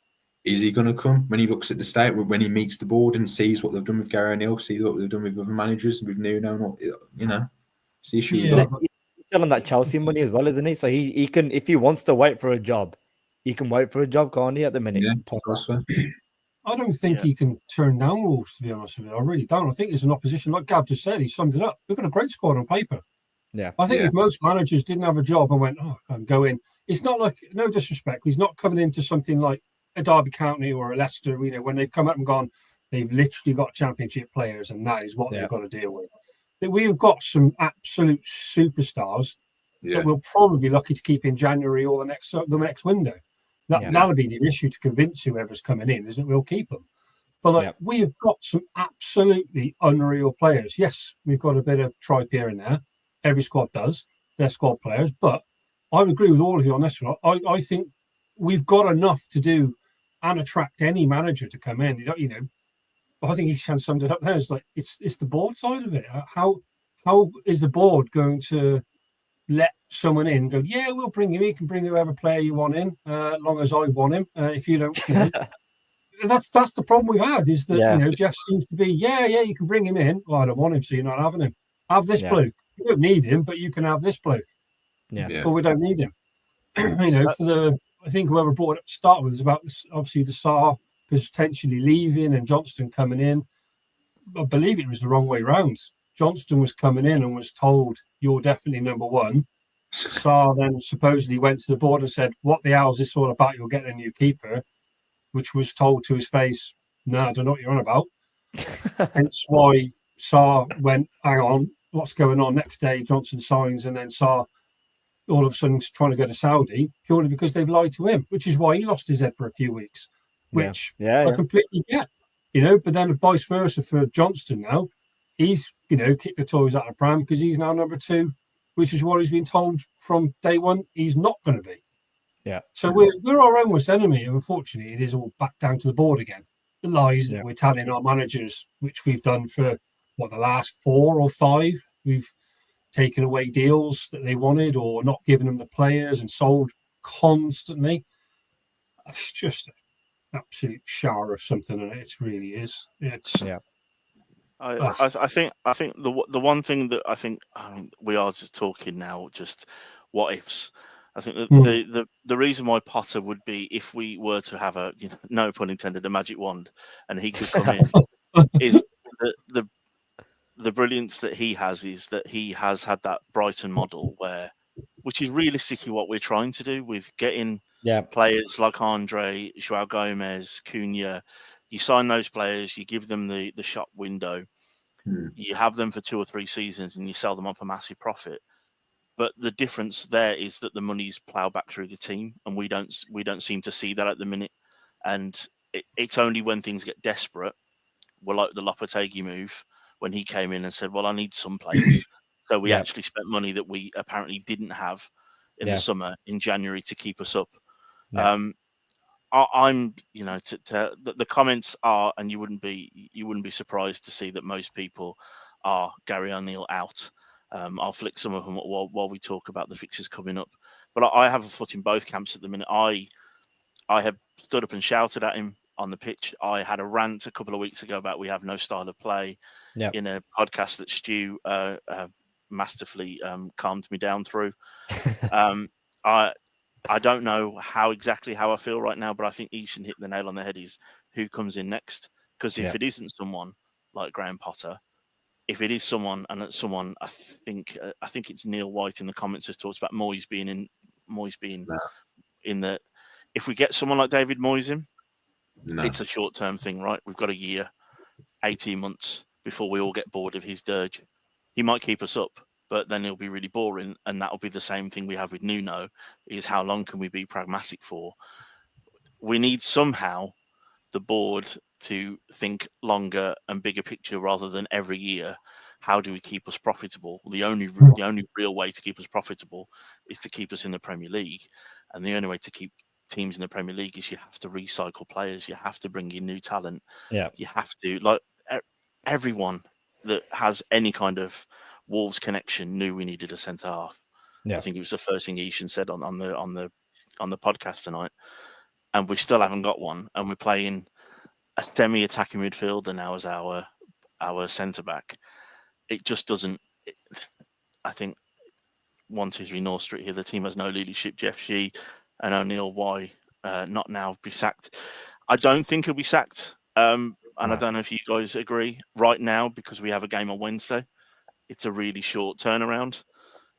is he going to come when he looks at the state, when he meets the board and sees what they've done with Gary O'Neill, sees what they've done with other managers, with Nuno, it's the issue. He's still on that Chelsea money as well, isn't he? So he can, if he wants to wait for a job, he can wait for a job, can't he, at the minute? Yeah, I don't think he can turn down Wolves, to be honest with you. I really don't. I think there's an opposition, like Gav just said, he summed it up. We've got a great squad on paper. Yeah. I think if most managers didn't have a job and went, I can't go in, it's not like, no disrespect, he's not coming into something like a Derby County or a Leicester, when they've come up and gone, they've literally got championship players, and that is what they've got to deal with. That we've got some absolute superstars that we'll probably be lucky to keep in January or the next window. That'll be the issue, to convince whoever's coming in is that we'll keep them. But we have got some absolutely unreal players. Yes, we've got a bit of tripe here and there. Every squad does. They're squad players. But I would agree with all of you on this one. I think we've got enough to do and attract any manager to come in. I think he kind of summed it up there. It's like it's the board side of it. How is the board going to let someone in? Go, yeah, we'll bring him. You can bring whoever player you want in, as long as I want him. If you don't, that's the problem we've had. Is that Jeff seems to be, you can bring him in. Well, I don't want him, so you're not having him. Have this bloke. You don't need him, but you can have this bloke. But we don't need him. I think whoever brought it up to start with is about, obviously, the Sarr potentially leaving and Johnston coming in. I believe it was the wrong way round. Johnston was coming in and was told, you're definitely number 1. Sarr then supposedly went to the board and said, what the hell is this all about? You'll get a new keeper, which was told to his face, no, I don't know what you're on about. Hence why Sarr went, hang on, what's going on? Next day, Johnson signs, and then Sarr all of a sudden trying to go to Saudi, purely because they've lied to him, which is why he lost his head for a few weeks. which I completely get, but then vice versa for Johnston now. He's, kicked the toys out of the pram because he's now number 2, which is what he's been told from day one he's not going to be. Yeah. So we're our own worst enemy, and unfortunately it is all back down to the board again. The lies that we're telling our managers, which we've done for, the last 4 or 5, we've taken away deals that they wanted or not given them the players and sold constantly. It's just an absolute shower of something, and it really is. It's I think the one thing that I think we are just talking now, just what ifs. I think that the reason why Potter would be, if we were to have a, no pun intended, a magic wand, and he could come in, is the brilliance that he has is that he has had that Brighton model which is realistically what we're trying to do with getting players like Andre, Joao Gomez, Cunha. You sign those players, you give them the shop window, you have them for 2 or 3 seasons, and you sell them on for massive profit. But the difference there is that the money's ploughed back through the team, and we don't seem to see that at the minute. And it's only when things get desperate, like the Lopetegui move, when he came in and said, well, I need some players. So we actually spent money that we apparently didn't have in the summer, in January, to keep us up. I'm, the comments are, and you wouldn't be surprised to see that most people are Gary O'Neill out. I'll flick some of them while we talk about the fixtures coming up. But I have a foot in both camps at the minute. I have stood up and shouted at him on the pitch. I had a rant a couple of weeks ago about we have no style of play in a podcast that Stu masterfully calmed me down through. I don't know how I feel right now, but I think Ishan hit the nail on the head, is who comes in next. Because if it isn't someone like Graham Potter, if it is someone, and it's someone, I think it's Neil White in the comments has talked about Moyes being in the. If we get someone like David Moyes in, it's a short-term thing, right? We've got a year, 18 months before we all get bored of his dirge. He might keep us up, but then it'll be really boring, and that'll be the same thing we have with Nuno, is how long can we be pragmatic for? We need somehow the board to think longer and bigger picture rather than every year. How do we keep us profitable? The only real way to keep us profitable is to keep us in the Premier League, and the only way to keep teams in the Premier League is you have to recycle players, you have to bring in new talent, you have to, like, everyone that has any kind of Wolves connection knew we needed a centre half. I think it was the first thing Ishan said on the podcast tonight, and we still haven't got one, and we're playing a semi-attacking midfielder now as our centre back. It just doesn't. I think 123 North Street here. The team has no leadership. Jeff Shee and O'Neill, why not now be sacked? I don't think he'll be sacked. And I don't know if you guys agree right now, because we have a game on Wednesday. It's a really short turnaround.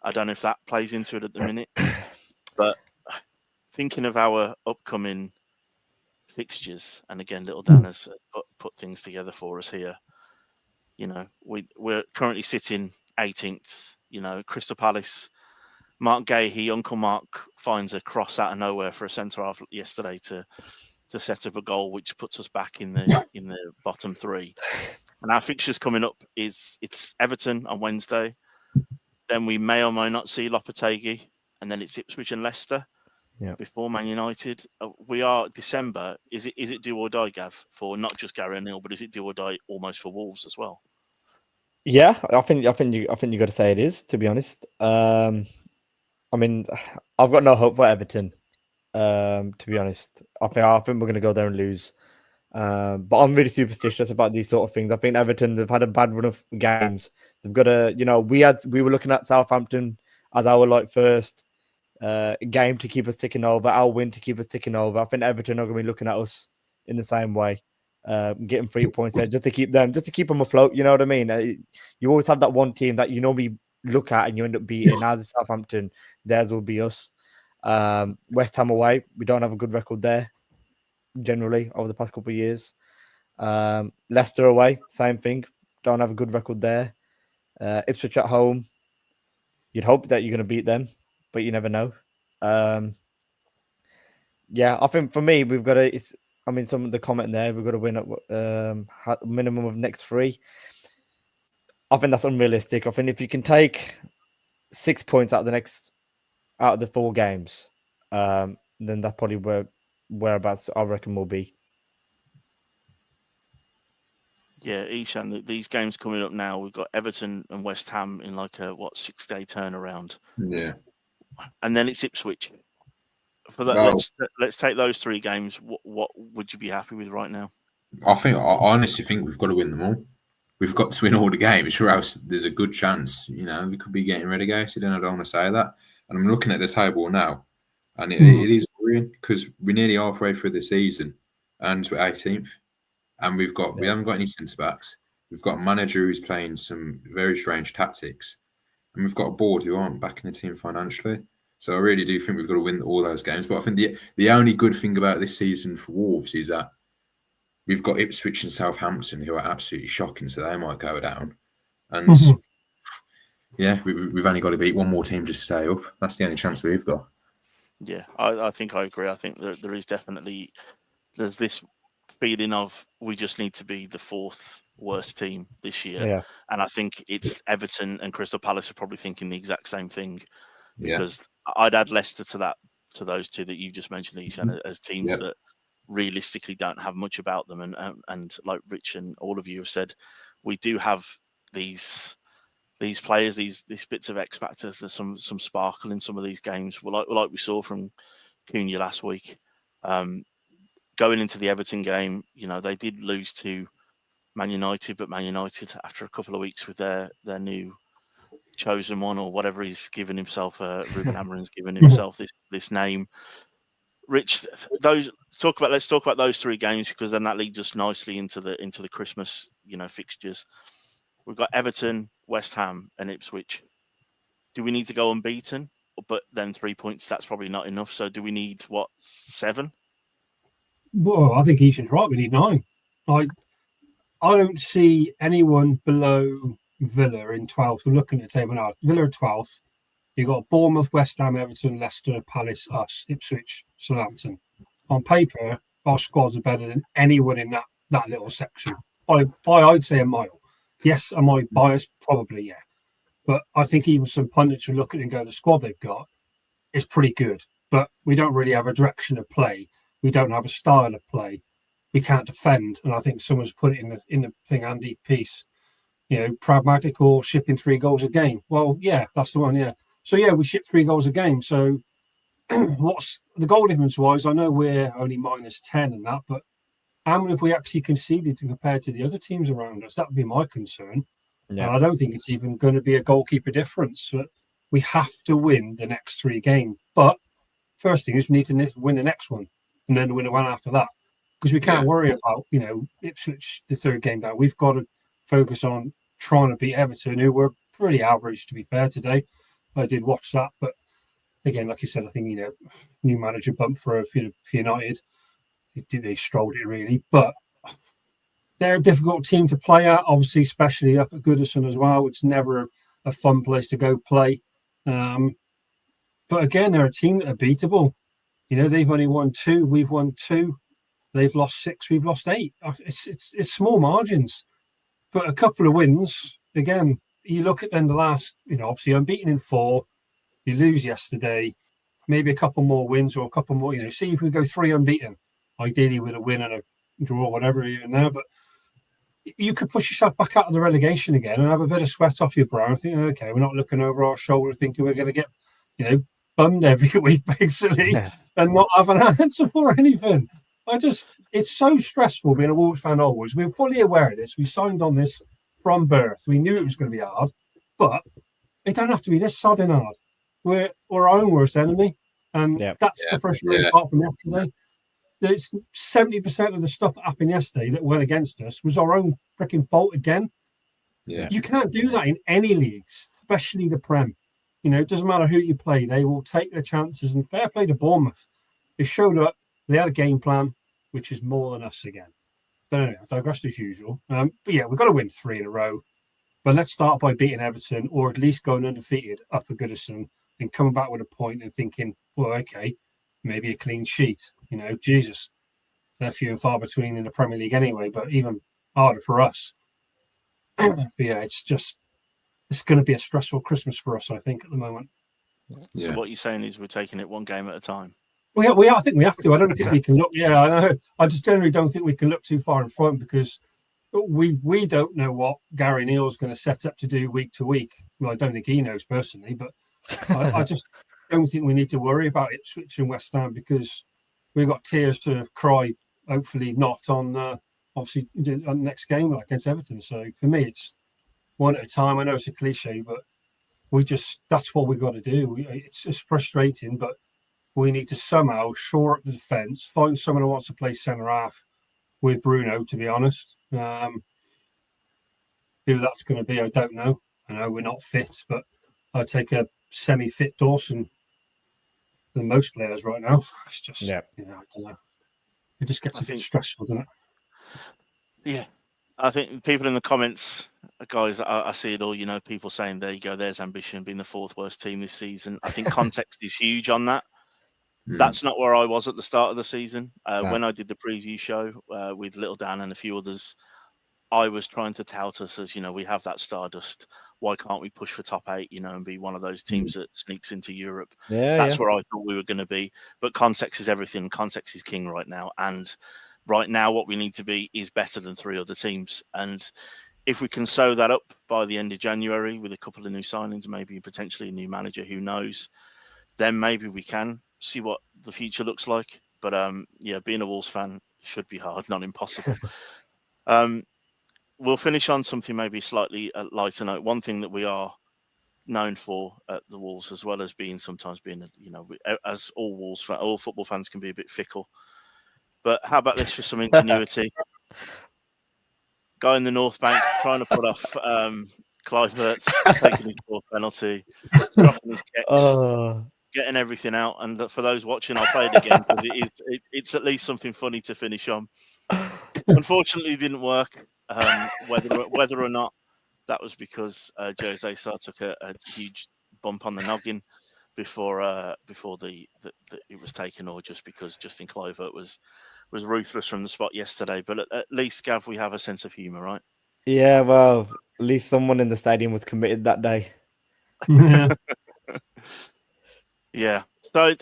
I don't know if that plays into it at the minute. But thinking of our upcoming fixtures, and again, Little Dan has put things together for us here. We're currently sitting 18th. Crystal Palace, Mark Gahey, Uncle Mark finds a cross out of nowhere for a centre half yesterday to set up a goal, which puts us back in the bottom 3. And our fixtures coming up it's Everton on Wednesday. Then we may or may not see Lopetegui, and then it's Ipswich and Leicester before Man United. We are December. Is it do or die, Gav, for not just Gary O'Neill, but is it do or die almost for Wolves as well? Yeah, I think you got to say it is, to be honest. I mean, I've got no hope for Everton. To be honest, I think we're going to go there and lose. But I'm really superstitious about these sort of things. I think Everton, they've had a bad run of games. They've got to, we were looking at Southampton as our first game to keep us ticking over, our win to keep us ticking over. I think Everton are going to be looking at us in the same way, getting 3 points there just to keep them afloat. You know what I mean? You always have that one team that you normally look at and you end up beating. As Southampton, theirs will be us. West Ham away, we don't have a good record there generally over the past couple of years. Leicester away, same thing, don't have a good record there. Ipswich at home, you'd hope that you're going to beat them, but you never know. I think for me, we've got to. I mean, some of the comment there, we've got to win at minimum of next 3. I think that's unrealistic. I think if you can take 6 points out of the 4 games, then that's probably whereabouts I reckon will be. Yeah, Ishan, these games coming up now, we've got Everton and West Ham in like a 6-day turnaround. Yeah. And then it's Ipswich. For that, let's take those 3 games. What would you be happy with right now? I honestly think we've got to win them all. We've got to win all the games, or else there's a good chance, we could be getting relegated, and I don't want to say that. And I'm looking at the table now, and it is worrying because we're nearly halfway through the season, and we're 18th, and we haven't got any centre backs. We've got a manager who's playing some very strange tactics, and we've got a board who aren't backing the team financially. So I really do think we've got to win all those games. But I think the only good thing about this season for Wolves is that we've got Ipswich and Southampton who are absolutely shocking, so they might go down. And yeah, we've only got to beat one more team just to stay up. That's the only chance we've got. Yeah, I think I agree. I think there is there's this feeling of we just need to be the 4th worst team this year. Yeah. And I think it's Everton and Crystal Palace are probably thinking the exact same thing, because I'd add Leicester to those 2 that you just mentioned, Ishan, as teams that realistically don't have much about them, and like Rich and all of you have said, we do have these players, these bits of X factor. There's some sparkle in some of these games. Like we saw from Cunha last week. Going into the Everton game, they did lose to Man United, but Man United, after a couple of weeks with their new chosen one, or whatever he's given himself, Ruben Amorim's given himself this name. Rich, let's talk about those 3 games, because then that leads us nicely into the Christmas, fixtures. We've got Everton, West Ham, and Ipswich. Do we need to go unbeaten? But then 3 points, that's probably not enough. So do we need 7? Well, I think Ishan's right. We need 9. I don't see anyone below Villa in 12th. I'm looking at the table now. Villa are 12th. You've got Bournemouth, West Ham, Everton, Leicester, Palace, us, Ipswich, Southampton. On paper, our squads are better than anyone in that little section. By I'd say a mile. Yes, am I biased? Probably, yeah. But I think even some pundits will look at it and go, the squad they've got is pretty good. But we don't really have a direction of play. We don't have a style of play. We can't defend. And I think someone's put it in the thing, Andy piece, pragmatic or shipping 3 goals a game. Well, yeah, that's the one, yeah. So, yeah, we ship 3 goals a game. So what's the goal difference wise? I know we're only -10 and that, but how many have we actually conceded compared to the other teams around us? That would be my concern. Yeah. And I don't think it's even going to be a goalkeeper difference. But we have to win the next 3 games. But first thing is we need to win the next one, and then win the one after that. Because we can't worry about, Ipswich, the 3rd game down. We've got to focus on trying to beat Everton, who were pretty average, to be fair, today. I did watch that. But again, like you said, I think, new manager bump for United. They strolled it, really. But they're a difficult team to play at, obviously, especially up at Goodison as well. It's never a fun place to go play. But again, they're a team that are beatable. They've only won 2. We've won 2. They've lost 6. We've lost 8. It's small margins, but a couple of wins. Again, you look at then the last. Obviously unbeaten in 4. You lose yesterday. Maybe a couple more wins or a couple more. See if we go 3 unbeaten. Ideally with a win and a draw, whatever you're in now. But you could push yourself back out of the relegation again and have a bit of sweat off your brow and think, okay, we're not looking over our shoulder thinking we're going to get, bummed every week, basically, and not have an answer for anything. It's so stressful being a Wolves fan always. We're fully aware of this. We signed on this from birth. We knew it was going to be hard, but it don't have to be this sudden hard. We're our own worst enemy, and that's the frustrating part from yesterday. There's 70% of the stuff that happened yesterday that went against us was our own freaking fault again. Yeah. You can't do that in any leagues, especially the Prem. It doesn't matter who you play. They will take their chances, and fair play to Bournemouth. They showed up. They had a game plan, which is more than us again. But anyway, I digressed as usual. But yeah, we've got to win 3 in a row. But let's start by beating Everton, or at least going undefeated up at Goodison and coming back with a point and thinking, well, okay, maybe a clean sheet. Jesus. They're few and far between in the Premier League anyway, but even harder for us. But yeah, it's going to be a stressful Christmas for us, I think, at the moment. Yeah. So what you're saying is we're taking it one game at a time. We are. I think we have to. I don't think we can look. Yeah, I know. I just generally don't think we can look too far in front because we don't know what Gary Neal's going to set up to do week to week. Well, I don't think he knows personally, but I just don't think we need to worry about Ipswich and West Ham because we've got tears to cry. Hopefully not on obviously on the next game like against Everton. So for me, it's one at a time. I know it's a cliche, but that's what we've got to do. It's just frustrating, but we need to somehow shore up the defence, find someone who wants to play centre half with Bruno, to be honest. Who that's going to be, I don't know. I know we're not fit, but I'd take a semi-fit Dawson than most players right now. It's just, I don't know. It just gets a bit stressful, doesn't it? Yeah. I think people in the comments, guys, I see it all, people saying, there you go, there's ambition, being the 4th worst team this season. I think context is huge on that. That's not where I was at the start of the season. When I did the preview show with Little Dan and a few others, I was trying to tout us as, we have that stardust. Why can't we push for top 8, and be one of those teams that sneaks into Europe? That's where I thought we were going to be. But context is everything. Context is king right now. And right now, what we need to be is better than 3 other teams. And if we can sew that up by the end of January with a couple of new signings, maybe potentially a new manager, who knows, then maybe we can see what the future looks like. But being a Wolves fan should be hard, not impossible. We'll finish on something maybe slightly lighter note. One thing that we are known for at the Wolves, as well as sometimes being, as all football fans can be a bit fickle. But how about this for some ingenuity? Guy in the North Bank trying to put off Clivert taking his 4th penalty, dropping his kicks. Getting everything out, and for those watching, I'll play it again because it's at least something funny to finish on. Unfortunately, it didn't work. Whether or not that was because Jose Sarr took a huge bump on the noggin before it was taken, or just because Justin Kluivert was ruthless from the spot yesterday. But at least, Gav, we have a sense of humour, right? Yeah, well, at least someone in the stadium was committed that day. Yeah. So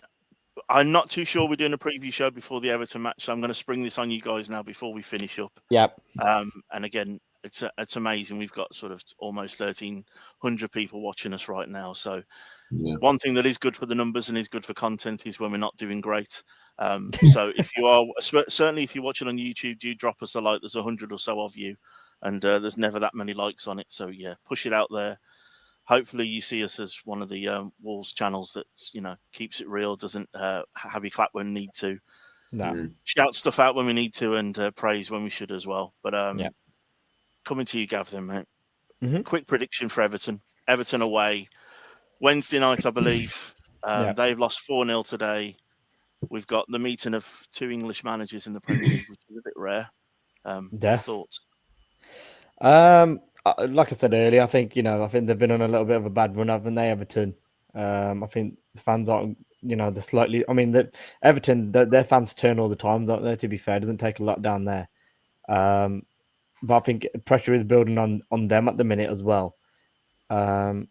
I'm not too sure we're doing a preview show before the Everton match, so I'm going to spring this on you guys now before we finish up. Yep. And again, it's amazing. We've got sort of almost 1,300 people watching us right now. So one thing that is good for the numbers and is good for content is when we're not doing great. So if you are, certainly if you're watching on YouTube, do drop us a like. There's 100 or so of you, and there's never that many likes on it. So yeah, push it out there. Hopefully you see us as one of the Wolves channels that's, keeps it real, doesn't have you clap when we need to. Shout stuff out when we need to, and praise when we should as well. But coming to you, Gav, then, mate. Quick prediction for Everton. Everton away. Wednesday night, I believe. They've lost 4-0 today. We've got the meeting of 2 English managers in the Premier League, which is a bit rare. Thoughts? Like I said earlier, I think they've been on a little bit of a bad run, haven't they, Everton? I think the fans aren't, they're slightly. I mean, Everton, their fans turn all the time, don't they? To be fair, it doesn't take a lot down there. But I think pressure is building on them at the minute as well. And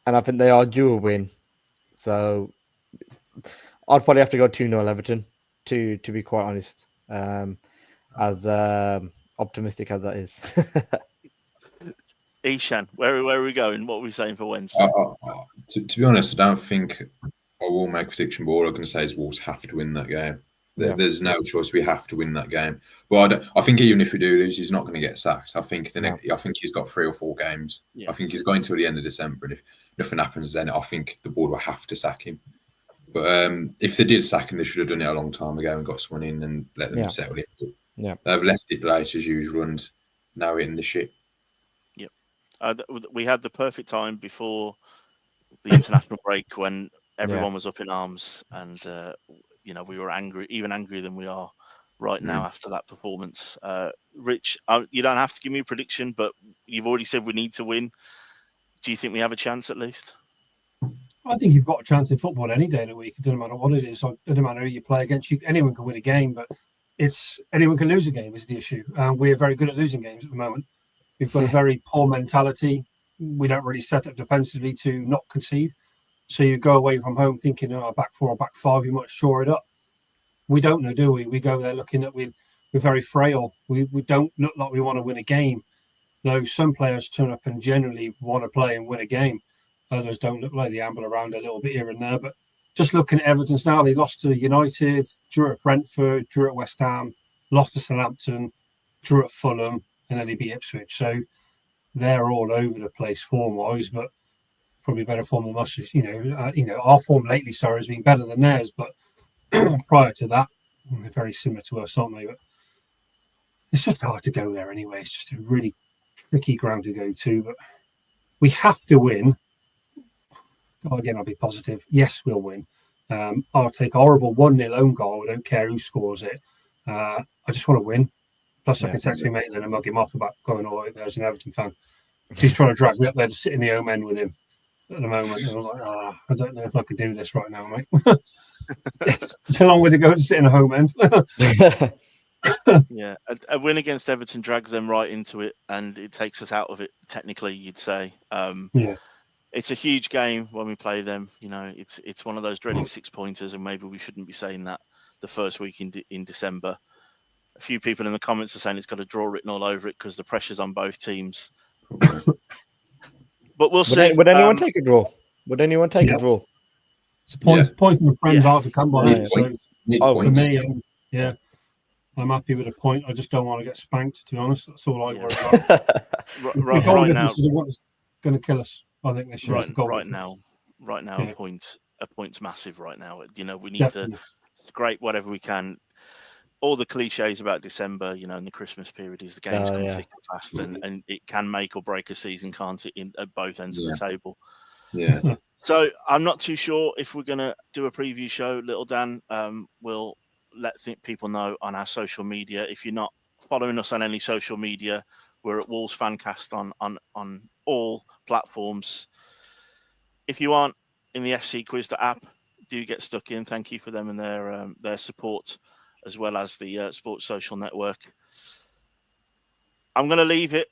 I think they are due a win. So I'd probably have to go 2-0 Everton, to be quite honest. As optimistic as that is. Ishan, where are we going? What are we saying for Wednesday? To be honest, I don't think I will make a prediction, but all I can say is Wolves have to win that game. There's no choice. We have to win that game. But I think even if we do lose, he's not going to get sacked. I think he's got 3 or 4 games. Yeah. I think he's going till the end of December, and if nothing happens, then I think the board will have to sack him. But if they did sack him, they should have done it a long time ago and got someone in and let them settle in. But they've left it late as usual, and now we're in the shit. We had the perfect time before the international break when everyone was up in arms, and we were angry, even angrier than we are right now after that performance. Rich, you don't have to give me a prediction, but you've already said we need to win. Do you think we have a chance at least? I think you've got a chance in football any day of the week. It doesn't matter what it is. It doesn't matter who you play against. Anyone can win a game, but it's anyone can lose a game is the issue. We're very good at losing games at the moment. We've got a very poor mentality. We don't really set up defensively to not concede. So you go away from home thinking, oh, back 4 or back 5, you might shore it up. We don't know, do we? We go there looking at we're very frail. We don't look like we want to win a game. Though some players turn up and generally want to play and win a game. Others don't look like they amble around a little bit here and there. But just looking at Everton's now, they lost to United, drew at Brentford, drew at West Ham, lost to Southampton, drew at Fulham, and then they beat Ipswich. So they're all over the place form-wise, but probably better form than us. Our form lately, has been better than theirs, but prior to that, they're very similar to us, aren't they? But it's just hard to go there anyway. It's just a really tricky ground to go to, but we have to win. Again, I'll be positive. Yes, we'll win. I'll take a horrible 1-0 own goal. I don't care who scores it. I just want to win. Plus, I can text me mate and then mug him off about going, oh, there's an Everton fan. He's trying to drag me up there to sit in the home end with him at the moment. And I'm like, I don't know if I can do this right now, mate. It's a long way to go to sit in a home end. Yeah, a win against Everton drags them right into it, and it takes us out of it. Technically, you'd say. It's a huge game when we play them. It's one of those dreaded 6-pointers, and maybe we shouldn't be saying that the first week in December. A few people in the comments are saying it's got a draw written all over it because the pressure's on both teams. But we'll see. Would anyone take a draw? Would anyone take a draw? It's points and the friends are to come by. So for me, I'm happy with a point. I just don't want to get spanked, to be honest. That's all I worry about. The goal difference is what's going to kill us. I think this year is the goal difference. Right now, a point's massive right now. We need to scrape whatever we can. All the cliches about December, in the Christmas period, is the games come thick and fast, and it can make or break a season, can't it, at both ends of the table? Yeah. So I'm not too sure if we're going to do a preview show. Little Dan will let people know on our social media. If you're not following us on any social media, we're at Wolves Fancast on all platforms. If you aren't in the FCQUIZ.APP, do get stuck in. Thank you for them and their support, as well as the Sports Social Network. I'm going to leave it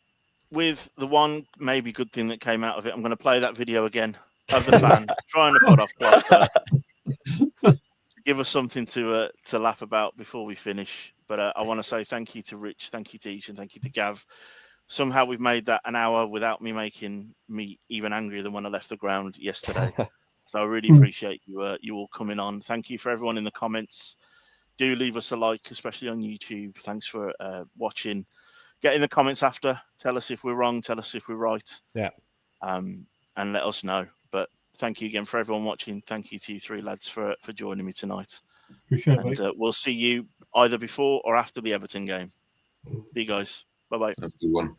with the one maybe good thing that came out of it. I'm going to play that video again of the fan trying to put off Clark, give us something to laugh about before we finish. But I want to say thank you to Rich, thank you to Ish, and thank you to Gav. Somehow we've made that an hour without me making me even angrier than when I left the ground yesterday. So I really appreciate you all coming on. Thank you for everyone in the comments. Do leave us a like, especially on YouTube. Thanks for watching. Get in the comments after. Tell us if we're wrong. Tell us if we're right. Yeah. And let us know. But thank you again for everyone watching. Thank you to you three lads for joining me tonight. Appreciate it. And we'll see you either before or after the Everton game. See you guys. Bye-bye. Have a good one.